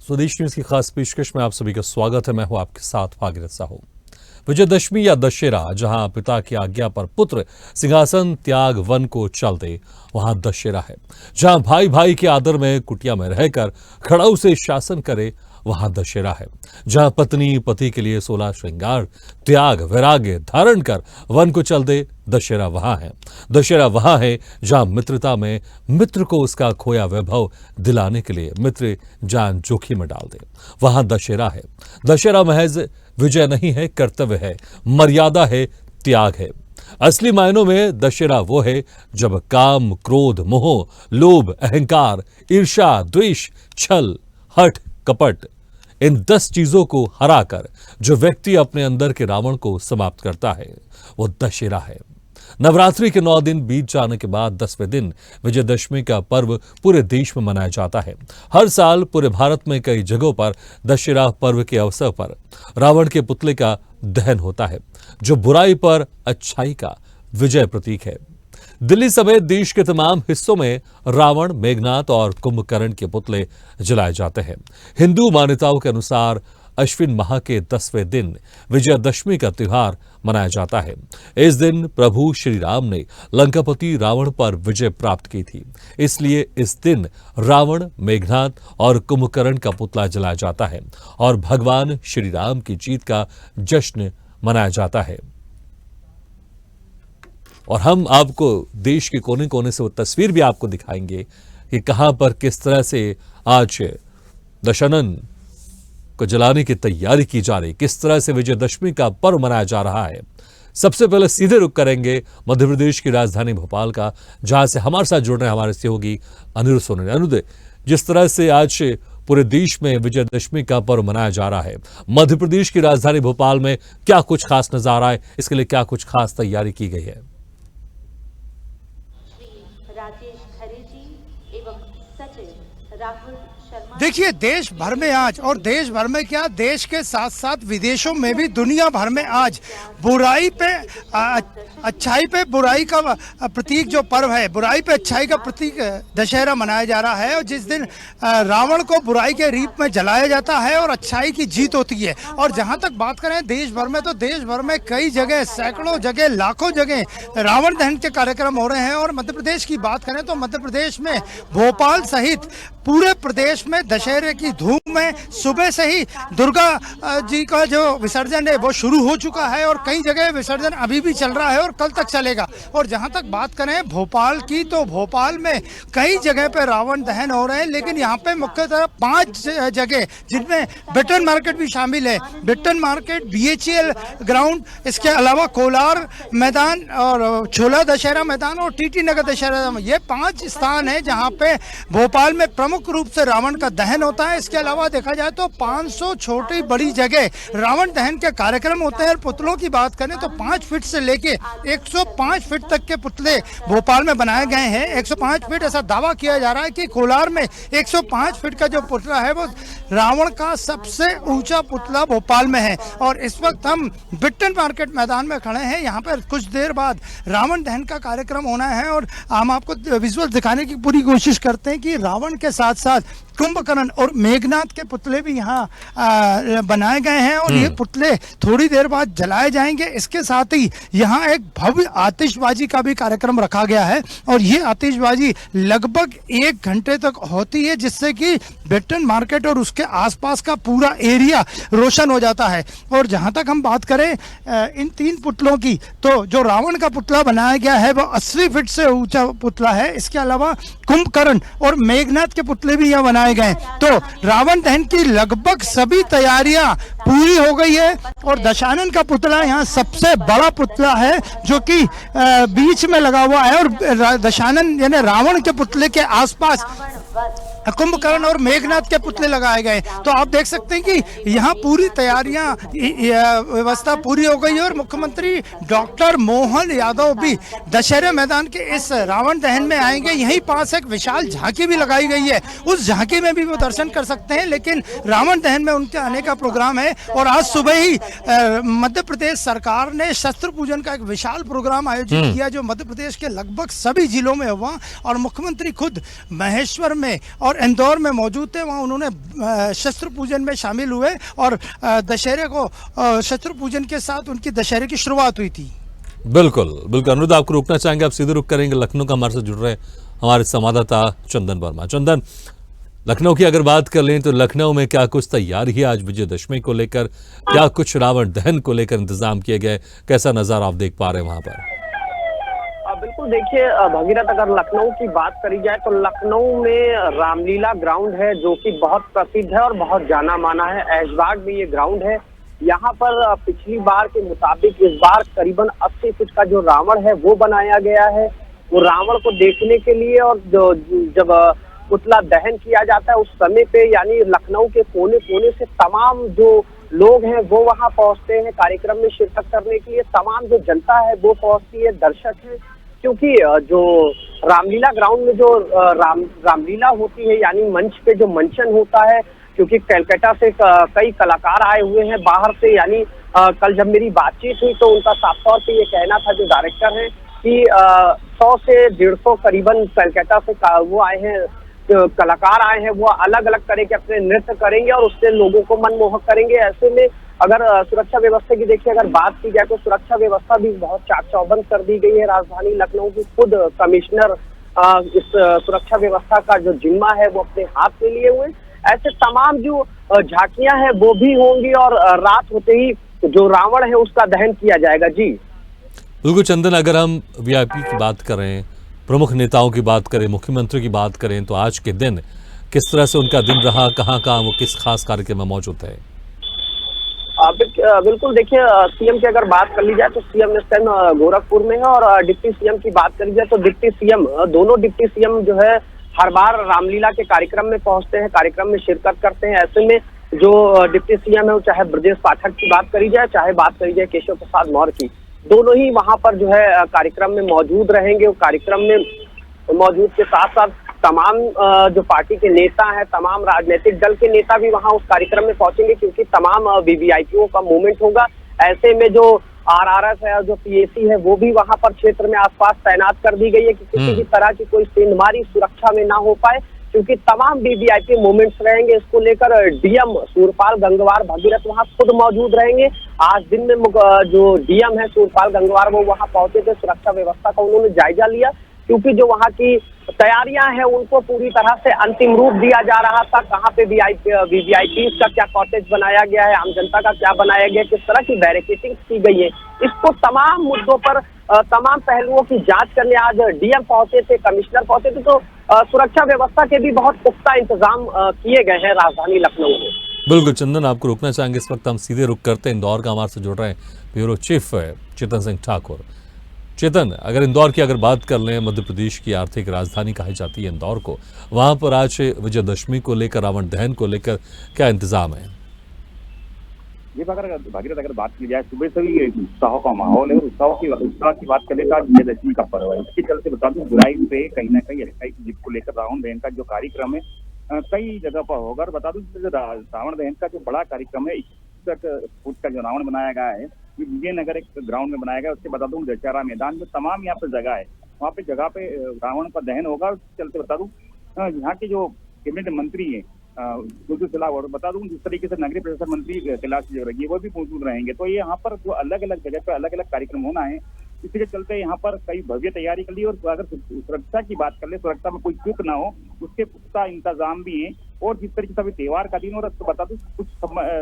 स्वदेश न्यूज की खास पेशकश में आप सभी का स्वागत है। मैं हूं आपके साथ भागीरथ साहू। विजयदशमी या दशहरा, जहां पिता की आज्ञा पर पुत्र सिंहासन त्याग वन को चल दे, वहां दशहरा है। जहां भाई भाई के आदर में कुटिया में रहकर खड़ाऊ से शासन करे, वहां दशहरा है। जहां पत्नी पति के लिए 16 श्रृंगार त्याग वैराग्य धारण कर वन को चल दे, दशहरा वहां है। दशहरा वहां है जहां मित्रता में मित्र को उसका खोया वैभव दिलाने के लिए मित्र जान जोखिम में डाल दे, वहां दशहरा है। दशहरा महज विजय नहीं है, कर्तव्य है, मर्यादा है, त्याग है। असली मायनों में दशहरा वो है जब काम, क्रोध, मोह, लोभ, अहंकार, ईर्ष्या, द्वेष, छल, हठ, कपट, इन 10 चीजों को हराकर जो व्यक्ति अपने अंदर के रावण को समाप्त करता है, वो दशहरा है। नवरात्रि के 9 दिन बीत जाने के बाद 10वें दिन विजयदशमी का पर्व पूरे देश में मनाया जाता है। हर साल पूरे भारत में कई जगहों पर दशहरा पर्व के अवसर पर रावण के पुतले का दहन होता है, जो बुराई पर अच्छाई का विजय प्रतीक है। दिल्ली समेत देश के तमाम हिस्सों में रावण, मेघनाथ और कुंभकर्ण के पुतले जलाए जाते हैं। हिंदू मान्यताओं के अनुसार अश्विन माह के 10वें दिन विजयदशमी का त्योहार मनाया जाता है। इस दिन प्रभु श्री राम ने लंकापति रावण पर विजय प्राप्त की थी, इसलिए इस दिन रावण, मेघनाथ और कुंभकर्ण का पुतला जलाया जाता है और भगवान श्री राम की जीत का जश्न मनाया जाता है। और हम आपको देश के कोने कोने से वो तस्वीर भी आपको दिखाएंगे कि कहां पर किस तरह से आज दशानन को जलाने की तैयारी की जा रही, किस तरह से विजयदशमी का पर्व मनाया जा रहा है। सबसे पहले सीधे रुख करेंगे मध्य प्रदेश की राजधानी भोपाल का, जहां से हमारे साथ जुड़ रहे हमारे सहयोगी अनिरुद्ध सोनी। अनिरुद्ध, जिस तरह से आज पूरे देश में विजयदशमी का पर्व मनाया जा रहा है, मध्य प्रदेश की राजधानी भोपाल में क्या कुछ खास नजर आ रहा है, इसके लिए क्या कुछ खास तैयारी की गई है? देखिए, देश भर में आज, और देश भर में क्या, देश के साथ साथ विदेशों में भी, दुनिया भर में आज बुराई पे अच्छाई पे बुराई का प्रतीक जो पर्व है, बुराई पे अच्छाई का प्रतीक दशहरा मनाया जा रहा है। और जिस दिन रावण को बुराई के रूप में जलाया जाता है और अच्छाई की जीत होती है। और जहां तक बात करें देश भर में, तो देश भर में कई जगह, सैकड़ों जगह, लाखों जगह रावण दहन के कार्यक्रम हो रहे हैं। और मध्य प्रदेश की बात करें तो मध्य प्रदेश में भोपाल सहित पूरे प्रदेश में दशहरे की धूम है। सुबह से ही दुर्गा जी का जो विसर्जन है वो शुरू हो चुका है और कई जगह विसर्जन अभी भी चल रहा है और कल तक चलेगा। और जहां तक बात करें भोपाल की, तो भोपाल में कई जगह पे रावण दहन हो रहे हैं, लेकिन यहाँ पे मुख्यतः 5 जगह, जिनमें बिट्टन मार्केट भी शामिल है। बिट्टन मार्केट, BHEL ग्राउंड, इसके अलावा कोलार मैदान और छोला दशहरा मैदान और TT नगर दशहरा, ये 5 स्थान है जहाँ पे भोपाल में प्रमुख रूप से रावण का दहन होता है। इसके अलावा देखा जाए तो 500 छोटी बड़ी जगह रावण दहन के कार्यक्रम होते हैं। पुतलों की बात करें तो 5 फीट से लेके 105 फीट तक के पुतले भोपाल में बनाए गए हैं। 105 फीट, ऐसा दावा किया जा रहा है कि कोलार में 105 फीट का जो पुतला है वो रावण का सबसे ऊंचा पुतला भोपाल में है। और इस वक्त हम बिट्टन मार्केट मैदान में खड़े हैं। यहाँ पर कुछ देर बाद रावण दहन का कार्यक्रम होना है और हम आपको विजुअल दिखाने की पूरी कोशिश करते हैं कि रावण के साथ साथ कुंभकर्ण और मेघनाथ के पुतले भी यहाँ बनाए गए हैं और ये पुतले थोड़ी देर बाद जलाए जाएंगे। इसके साथ ही यहाँ एक भव्य आतिशबाजी का भी कार्यक्रम रखा गया है और ये आतिशबाजी लगभग 1 घंटे तक होती है, जिससे कि बिट्टन मार्केट और उसके आसपास का पूरा एरिया रोशन हो जाता है। और जहाँ तक हम बात करें इन 3 पुतलों की, तो जो रावण का पुतला बनाया गया है वो 80 फीट से ऊंचा पुतला है। इसके अलावा कुंभकर्ण और मेघनाथ के पुतले भी यहाँ बनाए गए। तो रावण दहन की लगभग सभी तैयारियां पूरी हो गई है और दशानन का पुतला यहाँ सबसे बड़ा पुतला है जो कि बीच में लगा हुआ है और दशानन यानी रावण के पुतले के आसपास कुंभकर्ण और मेघनाथ के पुतले लगाए गए। तो आप देख सकते हैं कि यहाँ पूरी तैयारियां, व्यवस्था पूरी हो गई है और मुख्यमंत्री डॉक्टर मोहन यादव भी दशहरे मैदान के इस रावण दहन में आएंगे। यहीं पास एक विशाल झांकी भी लगाई गई है, उस झांकी में भी वो दर्शन कर सकते हैं, लेकिन रावण दहन में उनके आने का प्रोग्राम है। और आज सुबह ही मध्य प्रदेश सरकार ने शस्त्र पूजन का एक विशाल प्रोग्राम आयोजित किया, जो मध्य प्रदेश के लगभग सभी जिलों में हुआ और मुख्यमंत्री खुद महेश्वर में और इंदौर में मौजूद थे। वहाँ उन्होंने शस्त्र पूजन में शामिल हुए और दशहरे को शस्त्र पूजन के साथ उनकी दशहरे की शुरुआत हुई थी। बिल्कुल बिल्कुल। अनुरुद्ध, आपको रोकना चाहेंगे, आप सीधे रुक करेंगे लखनऊ का, हमारे से जुड़ रहे हमारे संवाददाता चंदन वर्मा। चंदन, लखनऊ की अगर बात कर लें तो लखनऊ में क्या कुछ तैयारी है आज विजयदशमी को लेकर? क्या कुछ रावण दहन को लेकर इंतजाम किए गए? कैसा नजारा आप देख पा रहे हैं वहां पर? बिल्कुल, देखिए भगीरथ, अगर लखनऊ की बात करी जाए तो लखनऊ में रामलीला ग्राउंड है जो कि बहुत प्रसिद्ध है और बहुत जाना माना है। ऐशबाग में ये ग्राउंड है। यहाँ पर पिछली बार के मुताबिक इस बार करीबन 80 फीट का जो रावण है वो बनाया गया है। वो रावण को देखने के लिए और जब पुतला दहन किया जाता है उस समय पे, यानी लखनऊ के कोने कोने से तमाम जो लोग हैं वो वहां पहुंचते हैं कार्यक्रम में शिरकत करने के लिए। तमाम जो जनता है वो पहुंचती है, दर्शक है, क्योंकि जो रामलीला ग्राउंड में जो रामलीला होती है, यानी मंच पे जो मंचन होता है, क्योंकि कलकत्ता से कई कलाकार आए हुए हैं बाहर से। यानी कल जब मेरी बातचीत हुई तो उनका साफ तौर पे ये कहना था, जो डायरेक्टर हैं, कि 100 से 150 करीबन कलकत्ता से वो आए हैं, कलाकार आए हैं। वो अलग अलग तरह के अपने नृत्य करेंगे और उससे लोगों को मनमोहक करेंगे। ऐसे में अगर सुरक्षा व्यवस्था की देखिए अगर बात की जाए तो सुरक्षा व्यवस्था भी बहुत चाक चौबंद कर दी गई है। राजधानी लखनऊ की खुद कमिश्नर इस सुरक्षा व्यवस्था का जो जिम्मा है वो अपने हाथ में लिए हुए। ऐसे तमाम जो झांकियां हैं वो भी होंगी और रात होते ही जो रावण है उसका दहन किया जाएगा। जी बिल्कुल चंदन, अगर हम वीआईपी की बात करें, प्रमुख नेताओं की बात करें, मुख्यमंत्री की बात करें, तो आज के दिन किस तरह से उनका दिन रहा? कहाँ कहाँ वो किस खास कार्यक्रम में मौजूद थे? बिल्कुल, देखिए सीएम की अगर बात कर ली जाए तो सीएम इस टाइम गोरखपुर में है और डिप्टी सीएम की बात करी जाए तो डिप्टी सीएम, दोनों डिप्टी सीएम जो है हर बार रामलीला के कार्यक्रम में पहुंचते हैं, कार्यक्रम में शिरकत करते हैं। ऐसे में जो डिप्टी सीएम है वो चाहे ब्रजेश पाठक की बात करी जाए, चाहे बात करी जाए केशव प्रसाद मौर्य की, दोनों ही वहां पर जो है कार्यक्रम में मौजूद रहेंगे। कार्यक्रम में मौजूद के साथ साथ तमाम जो पार्टी के नेता हैं, तमाम राजनीतिक दल के नेता भी वहां उस कार्यक्रम में पहुंचेंगे, क्योंकि तमाम वीवीआईपीओ का मूवमेंट होगा। ऐसे में जो आरआरएफ है और जो पीएसी है वो भी वहां पर क्षेत्र में आसपास तैनात कर दी गई है कि किसी भी तरह की कोई सेंधमारी सुरक्षा में ना हो पाए, क्योंकि तमाम वीवीआईपी मूवमेंट्स रहेंगे। इसको लेकर डीएम सूरपाल गंगवार भगीरथ वहां खुद मौजूद रहेंगे। आज दिन में जो डीएम है सूरपाल गंगवार वो वहां पहुंचे थे, सुरक्षा व्यवस्था का उन्होंने जायजा लिया, क्योंकि जो वहां की तैयारियां हैं उनको पूरी तरह से अंतिम रूप दिया जा रहा था। कहाँ पे वीवीआईपी का क्या कॉटेज बनाया गया है, आम जनता का क्या बनाया गया, किस तरह की बैरिकेडिंग की गई है, इसको तमाम मुद्दों पर तमाम पहलुओं की जांच करने आज डीएम पहुंचे थे, कमिश्नर पहुंचे थे। तो सुरक्षा व्यवस्था के भी बहुत पुख्ता इंतजाम किए गए हैं राजधानी लखनऊ में। बिल्कुल चंदन, आपको रोकना चाहेंगे, इस वक्त हम सीधे रुक करते हैं इंदौर का, हमारे से जुड़ रहे हैं ब्यूरो चीफ चेतन सिंह ठाकुर। चेतन, अगर इंदौर की अगर बात कर लें, मध्य प्रदेश की आर्थिक राजधानी कही जाती है इंदौर को, वहां पर आज विजयदशमी को लेकर, रावण दहन को लेकर क्या इंतजाम है? ये भागीरथ अगर बात की जाए, सुबह से ही उत्साह का माहौल है और उत्साह की बात करें तो विजयदशमी का पर्व है। इसके चलते बता दूं, बुराई पे कहीं ना कहीं अच्छाई की जीत को लेकर रावण दहन का जो कार्यक्रम है कई जगह पर होगा। और बता दूं, रावण दहन का जो बड़ा कार्यक्रम है, 61 फुट का जो रावण बनाया गया है, ये विजयनगर एक ग्राउंड में बनाया गया। उसके बता दूं दशहरा मैदान में तमाम यहाँ पे जगह है, वहाँ पे जगह पे रावण का दहन होगा। उसके चलते बता दूं, यहाँ के जो कैबिनेट मंत्री है और बता दूं, जिस तरीके से नगरीय प्रशासन मंत्री कैलाश विजयवर्गीय वो भी मौजूद रहेंगे। तो ये यहाँ पर जो अलग अलग जगह पे अलग अलग कार्यक्रम होना है, इसी के चलते यहाँ पर कई भव्य तैयारी कर ली। और अगर सुरक्षा की बात कर ले, सुरक्षा में कोई चूक ना हो उसके पुख्ता इंतजाम भी है। और जिस तरीके से अभी त्योहार का दिन हो रहा है, तो बता दूं कुछ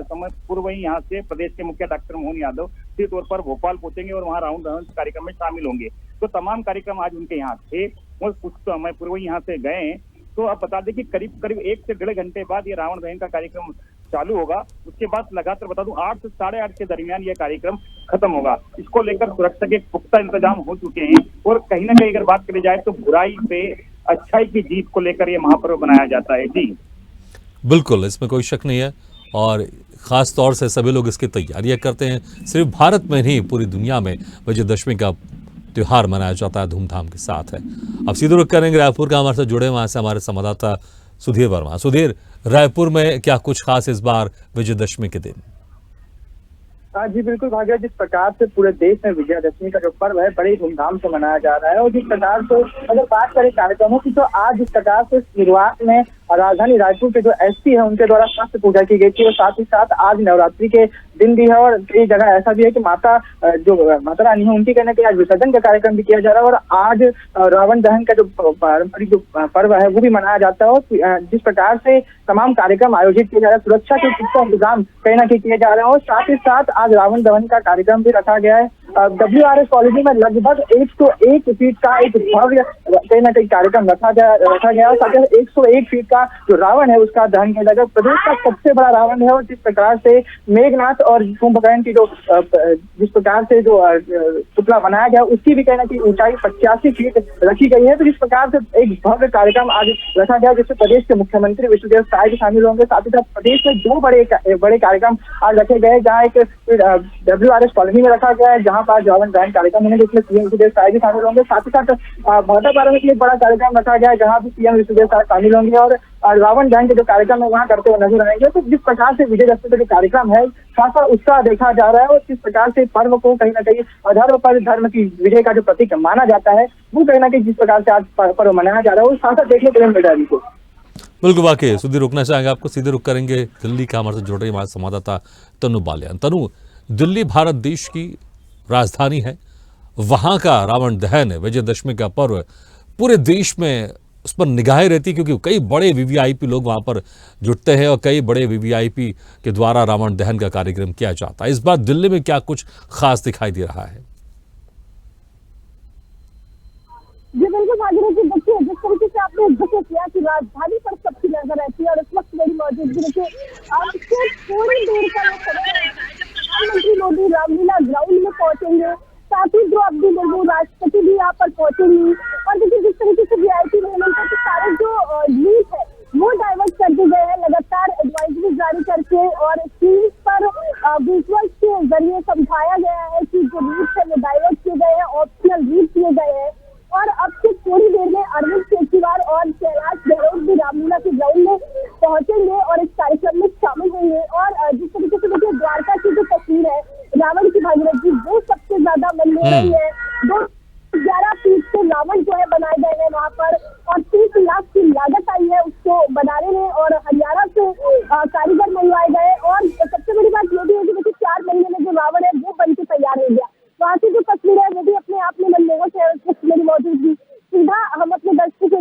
समय पूर्व ही यहाँ से प्रदेश के मुखिया डॉक्टर मोहन यादव सीधे तौर पर भोपाल पहुंचेंगे और वहाँ रावण दहन कार्यक्रम में शामिल होंगे। तो तमाम कार्यक्रम आज उनके यहाँ थे और कुछ समय पूर्व यहाँ से गए हैं। तो अब बता दें कि करीब करीब 1 से 1.5 घंटे बाद ये रावण दहन का कार्यक्रम चालू होगा। उसके बाद लगातार बता दूं 8 से 8:30 के दरमियान यह कार्यक्रम खत्म होगा। इसको लेकर सुरक्षा के पुख्ता इंतजाम हो चुके हैं। और कहीं ना कहीं अगर बात करी जाए तो बुराई पे अच्छाई की जीत को लेकर यह महापर्व बनाया जाता है। जी बिल्कुल, इसमें कोई शक नहीं है और ख़ास तौर से सभी लोग इसकी तैयारियां करते हैं। सिर्फ भारत में नहीं, पूरी दुनिया में विजयदशमी का त्यौहार मनाया जाता है, धूमधाम के साथ है। अब सीधे रुक करेंगे रायपुर का, हमारे साथ जुड़े वहाँ से हमारे संवाददाता सुधीर वर्मा। सुधीर, रायपुर में क्या कुछ खास इस बार विजयदशमी के दिन? जी बिल्कुल भाग्य, जिस प्रकार से पूरे देश में विजयादशमी का जो पर्व है बड़े धूमधाम से मनाया जा रहा है, और जिस प्रकार से अगर बात करें कार्यक्रमों की, तो आज जिस प्रकार से शुरुआत में राजधानी रायपुर के जो एसपी है उनके द्वारा शस्त्र पूजा की गई थी, और साथ ही साथ आज नवरात्रि के दिन भी है, और कई जगह ऐसा भी है कि माता रानी है उनकी कहने के आज विसर्जन का कार्यक्रम भी किया जा रहा है, और आज रावण दहन का जो पारंपरिक जो पर्व है वो भी मनाया जाता है। और जिस प्रकार से तमाम कार्यक्रम आयोजित किए जा रहे हैं, सुरक्षा के पुख्ता इंतजाम कहीं ना कहीं किए जा रहे हैं, और साथ ही साथ आज रावण दहन का कार्यक्रम भी रखा गया है। WRS कॉलोनी में लगभग 101 फीट का एक भव्य कहीं ना कहीं कार्यक्रम रखा गया और साथ ही 101 फीट का जो रावण है उसका दहन किया जाएगा। प्रदेश का सबसे बड़ा रावण है, और जिस प्रकार से मेघनाथ और कुंभकर्ण की जो जिस प्रकार से जो पुतला बनाया गया उसकी भी कहीं ना कहीं ऊंचाई 85 फीट रखी गई है। तो जिस प्रकार से एक भव्य कार्यक्रम आज रखा गया, जिसमें प्रदेश के मुख्यमंत्री विष्णुदेव साय भी शामिल होंगे। साथ ही साथ प्रदेश में 2 बड़े कार्यक्रम आज रखे गए, जहाँ एक WRS कॉलोनी में रखा गया है, जहाँ पर रावण दहन कार्यक्रम होंगे, जिसमें सीएम विष्णुदेव साय भी शामिल होंगे। साथ ही साथ भाटापारा में एक बड़ा कार्यक्रम रखा गया है, जहाँ भी सीएम विष्णुदेव साय शामिल होंगे और रावण दहन के जो कार्यक्रम है वहाँ करते हुए नजर आएंगे। तो जिस प्रकार से विजयदशमी का जो कार्यक्रम है खासा उत्साह देखा जा रहा है, और जिस प्रकार से पर्व को कहीं ना कहीं अधर्म पर धर्म की विजय का जो प्रतीक माना जाता है, वो कहीं ना कहीं जिस प्रकार से आज पर्व मनाया जा रहा है वो खासा देखने को मिल रहा है। को बिल्कुल वाकई सुधीर, रुकना चाहेंगे आपको, सीधे रुक करेंगे दिल्ली का, हमारे से जुड़ रही हमारे संवाददाता तनु बालियान। तनु, दिल्ली भारत देश की राजधानी है, वहां का रावण दहन विजयदशमी का पर्व पूरे देश में उस पर निगाहें रहती, क्योंकि कई बड़े वीवीआईपी लोग वहां पर जुटते हैं और कई बड़े वीवीआईपी के द्वारा रावण दहन का कार्यक्रम किया जाता है। इस बार दिल्ली में क्या कुछ खास दिखाई दे रहा है? जी बिल्कुल भागीरथी, देखिए जिस तरीके से आपने जिक्र किया कि राजधानी पर सबकी नजर रहती है, और इस वक्त मेरी मौजूदगी देखिए आपसे थोड़ी देर का समय रहेगा जब प्रधानमंत्री मोदी रामलीला ग्राउंड में पहुंचेंगे, साथ ही द्रौपदी मुर्मू राष्ट्रपति भी यहाँ पर पहुंचेंगी। और देखिए जिस तरीके से वीआईपी मूवमेंट के सारे जो यूथ है वो डाइवर्ट कर दिए गए हैं, लगातार एडवाइजरी जारी करके, और स्क्रीन पर विजुअल्स के जरिए समझाया गया है कि जो रूट है वो डाइवर्ट किए गए हैं, ऑप्शनल रूट किए गए हैं। और अब से थोड़ी देर में अरविंद केजरीवाल और कैलाश गहलोत भी रामलीला के ग्राउंड में पहुंचेंगे और इस कार्यक्रम में शामिल होंगे। और जिस तरीके से देखिए द्वारका की जो तस्वीर है रावण की भागीरथी, वो सबसे ज्यादा मन ले रही है। 11 फीट से रावण जो है बनाए गए हैं वहाँ पर, और 30 लाख की लागत आई है उसको बनाने में, और हरियाणा से कारीगर मंगवाए गए। और सबसे बड़ी बात ये भी है कि देखिए 4 महीने में जो रावण है वो बन के तैयार हो गया। वहाँ की जो तस्वीर है वो भी अपने आप में मनमोहक है। मेरी मौजूदगी सीधा हम अपने दर्शकों को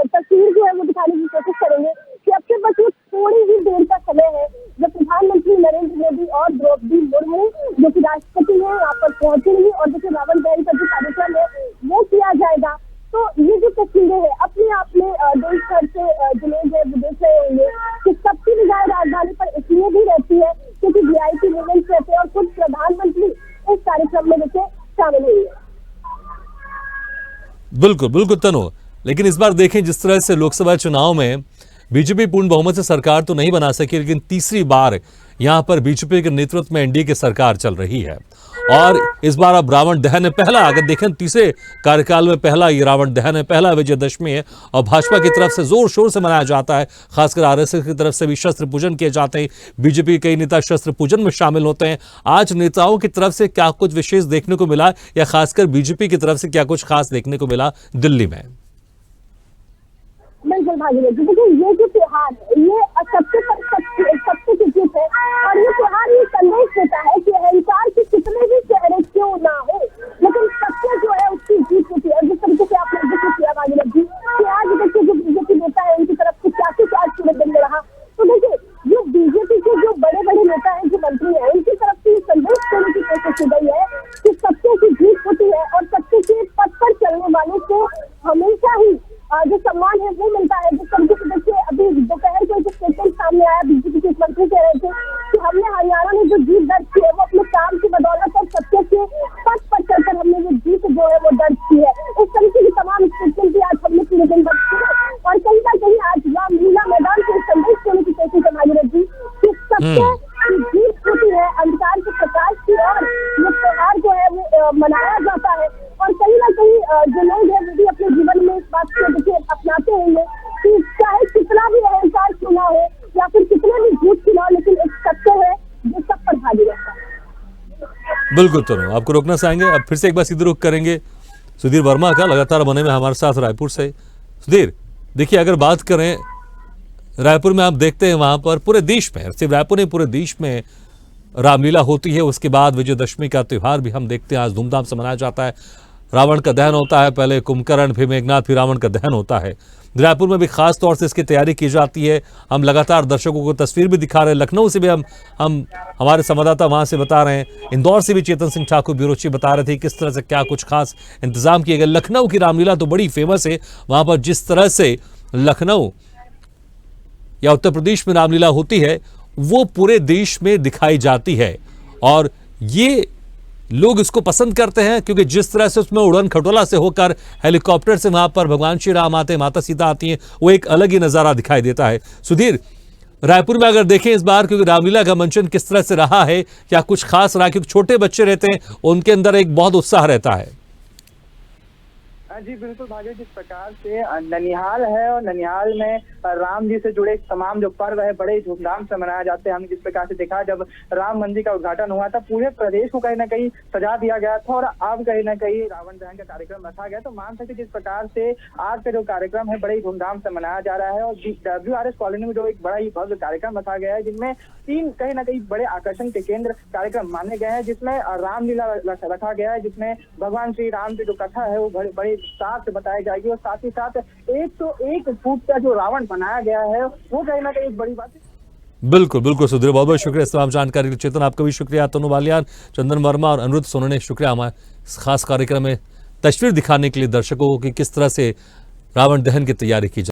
तस्वीर जो है वो दिखाने की कोशिश करेंगे कि अब से बस वो थोड़ी ही देर का समय है जब प्रधानमंत्री नरेंद्र मोदी और द्रौपदी मुर्मू जो कि राष्ट्रपति है यहाँ पर पहुंचेंगी, और देखिए रावण दहन का जो कार्यक्रम है वो किया जाएगा। तो ये जो तस्वीरें हैं अपने आप में देश भर से जो लोग हैं वो देख रहे होंगे कि सबकी निगाह राजधानी पर इसलिए भी रहती है क्योंकि वीआईपी मूवमेंट रहते हैं, और खुद प्रधानमंत्री इस कार्यक्रम में देखिए शामिल हुई है। बिल्कुल बिल्कुल तनु, लेकिन इस बार देखें जिस तरह से लोकसभा चुनाव में बीजेपी पूर्ण बहुमत से सरकार तो नहीं बना सकी, लेकिन तीसरी बार यहां पर बीजेपी के नेतृत्व में एनडीए की सरकार चल रही है, और इस बार अब रावण दहन है पहला, अगर देखें तीसरे कार्यकाल में पहला ये रावण दहन है, पहला विजयदशमी है, और भाजपा की तरफ से जोर शोर से मनाया जाता है, खासकर आरएसएस की तरफ से भी शस्त्र पूजन किए जाते हैं, बीजेपी के कई नेता शस्त्र पूजन में शामिल होते हैं। आज नेताओं की तरफ से क्या कुछ विशेष देखने को मिला, या खासकर बीजेपी की तरफ से क्या कुछ खास देखने को मिला दिल्ली में? बिल्कुल भागीरथी, देखिए ये जो त्योहार है ये सबसे उचित है, और ये त्योहार ये संदेश देता है कि अहंकार के कितने भी चेहरे क्यों ना हो, लेकिन सत्य जो है उसकी जीत होती है। जिस तरीके से आपने जिक्र किया भागीरथी कि आज देखिए जो बीजेपी नेता है उनकी तरफ से क्या कुछ आज पूरे दिन में रहा, तो देखिए जो बीजेपी के जो बड़े बड़े नेता हैं, जो मंत्री हैं, उनकी तरफ से ये संदेश देने की कोशिश की गई है कि सत्य की जीत होती है, और सत्य के पथ पर चलने वालों को हमेशा ही जो सम्मान है वो मिलता है। जिस तरीके से देखिए अभी दोपहर को एक स्टेटमेंट सामने आया, बीजेपी के मंत्री कह रहे थे कि हमने हरियाणा में जो जीत दर्ज की है वो अपने काम की बदौलत और सत्य के पथ पर चलकर हमने ये जीत जो है वो दर्ज की है। इस तरीके की तमाम स्टेटमेंट भी आज हमने पूरे दिन भर की है, और कहीं ना कहीं आज रामलीला मैदान से संदेश देने की कोशिश है भागीरथी कि सत्य की जीत होती है, अंधकार के प्रकाश की ओर ये त्योहार जो है वो मनाया जाता है। और कहीं ना कहीं जो लोग हैं वो भी अपने जीवन में इस बात को देखिए अपनाते होंगे कि चाहे कितना भी अहंकार क्यों ना हो या फिर कितने भी झूठ क्यों ना हो, लेकिन एक सत्य है जो सब पर भागी रहता है। बिल्कुल तनु, आपको रोकना चाहेंगे। अब फिर से एक बार सीधे रुख करेंगे सुधीर वर्मा का, लगातार बने में हमारे साथ रायपुर से। सुधीर, देखिए अगर बात करें रायपुर में, आप देखते हैं वहां पर पूरे देश में, सिर्फ रायपुर नहीं पूरे देश में रामलीला होती है। उसके बाद विजयदशमी का त्यौहार भी हम देखते हैं आज धूमधाम से मनाया जाता है। रावण का दहन होता है, पहले कुंभकर्ण, फिर मेघनाथ, फिर रावण का दहन होता है। रायपुर में भी खास तौर से इसकी तैयारी की जाती है। हम लगातार दर्शकों को तस्वीर भी दिखा रहे हैं। लखनऊ से भी हम हमारे संवाददाता वहां से बता रहे हैं, इंदौर से भी चेतन सिंह ठाकुर ब्यूरो चीफ बता रहे थे किस तरह से क्या कुछ खास इंतजाम किए गए। लखनऊ की रामलीला तो बड़ी फेमस है, वहां पर जिस तरह से लखनऊ या उत्तर प्रदेश में रामलीला होती है वो पूरे देश में दिखाई जाती है, और ये लोग इसको पसंद करते हैं क्योंकि जिस तरह से उसमें उड़न खटोला से होकर हेलीकॉप्टर से वहां पर भगवान श्री राम आते हैं, माता सीता आती हैं, वो एक अलग ही नजारा दिखाई देता है। सुधीर, रायपुर में अगर देखें इस बार, क्योंकि रामलीला का मंचन किस तरह से रहा है, क्या कुछ खास रहा, क्योंकि छोटे बच्चे रहते हैं उनके अंदर एक बहुत उत्साह रहता है। जी बिल्कुल भाग्य, जिस प्रकार से ननिहाल है और ननिहाल में राम जी से जुड़े तमाम जो पर्व है बड़े धूमधाम से मनाया जाते हैं। हमने जिस प्रकार से देखा जब राम मंदिर का उद्घाटन हुआ था, पूरे प्रदेश को कहीं ना कहीं सजा दिया गया था और अब कहीं ना कहीं रावण दहन का कार्यक्रम रखा गया। तो मान सकते जिस प्रकार से आज का जो कार्यक्रम है बड़े धूमधाम से मनाया जा रहा है, और WRS कॉलोनी में जो एक बड़ा ही भव्य कार्यक्रम रखा गया है, जिनमें 3 कहीं ना कहीं बड़े आकर्षण के केंद्र कार्यक्रम माने गए हैं, जिसमें रामलीला रखा गया है, जिसमें भगवान श्री राम की जो कथा है वो बड़े विस्तार से बताई जाएगी, और साथ ही साथ 101 फुट का जो रावण बनाया गया है वो कहीं ना कहीं एक बड़ी बात है। बिल्कुल बिल्कुल सुधीर, बहुत बहुत शुक्रिया इस तमाम जानकारी के लिए। चेतन, आपका भी शुक्रिया। तनु बालियान, चंदन वर्मा और अनिरुद्ध सोनने, शुक्रिया हमारे इस खास कार्यक्रम में तस्वीर दिखाने के लिए दर्शकों को कि किस तरह से रावण दहन की तैयारी की